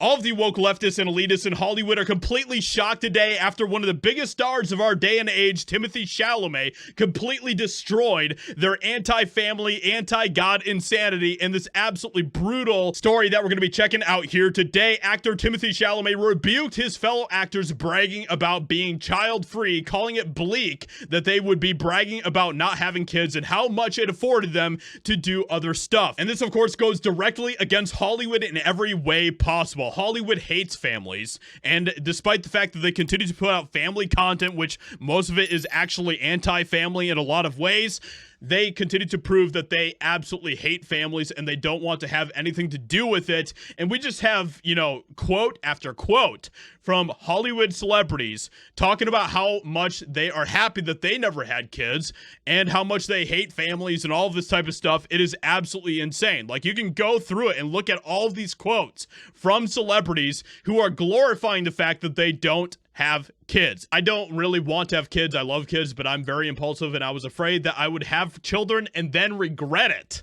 All of the woke leftists and elitists in Hollywood are completely shocked today after one of the biggest stars of our day and age, Timothée Chalamet, completely destroyed their anti-family, anti-God insanity in this absolutely brutal story that we're going to be checking out here today. Actor Timothée Chalamet rebuked his fellow actors bragging about being child-free, calling it bleak that they would be bragging about not having kids and how much it afforded them to do other stuff. And this, of course, goes directly against Hollywood in every way possible. Hollywood hates families, and despite the fact that they continue to put out family content, which most of it is actually anti-family in a lot of ways, they continue to prove that they absolutely hate families and they don't want to have anything to do with it. And we just have, you know, quote after quote from Hollywood celebrities talking about how much they are happy that they never had kids and how much they hate families and all of this type of stuff. It is absolutely insane. Like, you can go through it and look at all of these quotes from celebrities who are glorifying the fact that they don't have kids. I don't really want to have kids. I love kids, but I'm very impulsive, and I was afraid that I would have children and then regret it.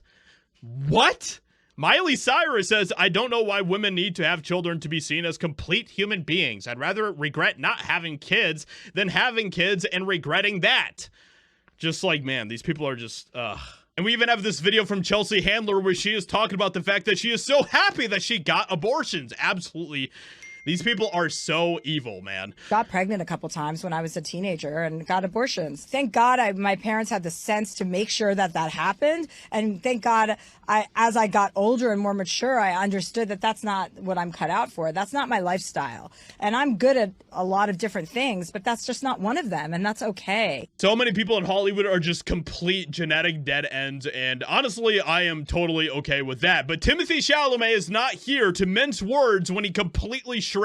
What? Miley Cyrus says, I don't know why women need to have children to be seen as complete human beings. I'd rather regret not having kids than having kids and regretting that. Just like, man, these people are just, And we even have this video from Chelsea Handler where she is talking about the fact that she is so happy that she got abortions. Absolutely. These people are so evil, man. Got pregnant a couple times when I was a teenager and got abortions. Thank God my parents had the sense to make sure that that happened. And thank God, as I got older and more mature, I understood that that's not what I'm cut out for. That's not my lifestyle. And I'm good at a lot of different things, but that's just not one of them. And that's okay. So many people in Hollywood are just complete genetic dead ends. And honestly, I am totally okay with that. But Timothée Chalamet is not here to mince words when he completely shreds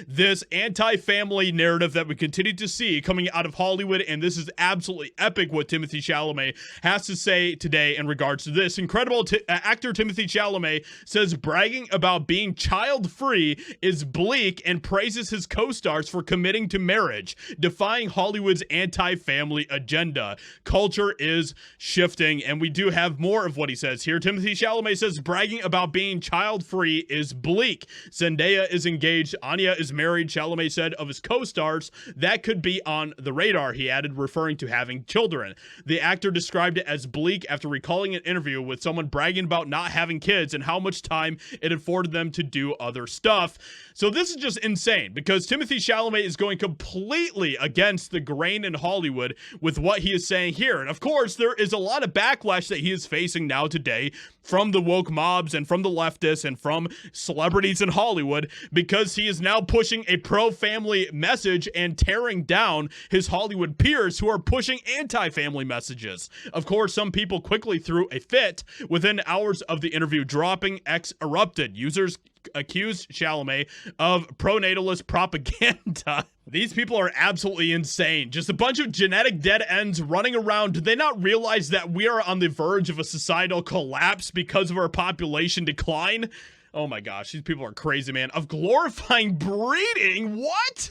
this anti-family narrative that we continue to see coming out of Hollywood. And this is absolutely epic what Timothée Chalamet has to say today in regards to this. Incredible actor Timothée Chalamet says bragging about being child-free is bleak and praises his co-stars for committing to marriage, defying Hollywood's anti-family agenda. Culture is shifting, and we do have more of what he says here. Timothée Chalamet says bragging about being child-free is bleak. Zendaya is engaged. Anya is married. Chalamet said of his co-stars, that could be on the radar, he added, referring to having children. The actor described it as bleak after recalling an interview with someone bragging about not having kids and how much time it afforded them to do other stuff. So this is just insane because Timothée Chalamet is going completely against the grain in Hollywood with what he is saying here. And of course, there is a lot of backlash that he is facing now today from the woke mobs and from the leftists and from celebrities in Hollywood because he is now pushing a pro-family message and tearing down his Hollywood peers who are pushing anti-family messages. Of course, some people quickly threw a fit within hours of the interview dropping. X erupted. Users accused Chalamet of pronatalist propaganda. These people are absolutely insane. Just a bunch of genetic dead ends running around. Do they not realize that we are on the verge of a societal collapse because of our population decline? Oh my gosh, these people are crazy, man. Of glorifying breeding? What?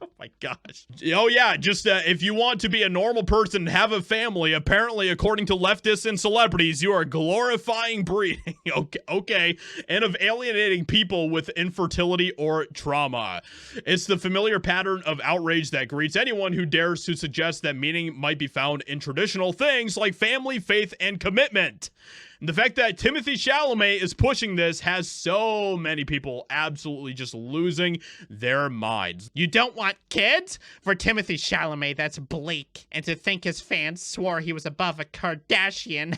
Oh my gosh. Oh yeah, just if you want to be a normal person and have a family, apparently according to leftists and celebrities, you are glorifying breeding. Okay. And of alienating people with infertility or trauma. It's the familiar pattern of outrage that greets anyone who dares to suggest that meaning might be found in traditional things like family, faith, and commitment. And the fact that Timothée Chalamet is pushing this has so many people absolutely just losing their minds. You don't want kids? For Timothée Chalamet, that's bleak. And to think his fans swore he was above a Kardashian.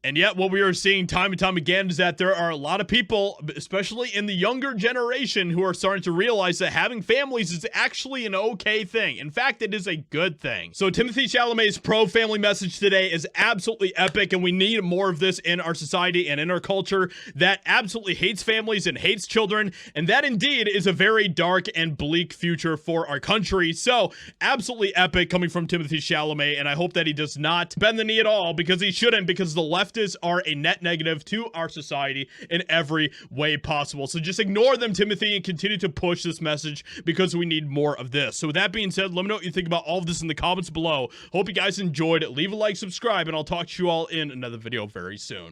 And yet what we are seeing time and time again is that there are a lot of people, especially in the younger generation, who are starting to realize that having families is actually an okay thing. In fact, it is a good thing. So Timothée Chalamet's pro-family message today is absolutely epic, and we need more of this in our society and in our culture that absolutely hates families and hates children, and that indeed is a very dark and bleak future for our country. So absolutely epic coming from Timothée Chalamet, and I hope that he does not bend the knee at all, because he shouldn't, because the leftists are a net negative to our society in every way possible. So just ignore them, Timothée, and continue to push this message because we need more of this. So with that being said, let me know what you think about all of this in the comments below. Hope you guys enjoyed. Leave a like, subscribe, and I'll talk to you all in another video very soon.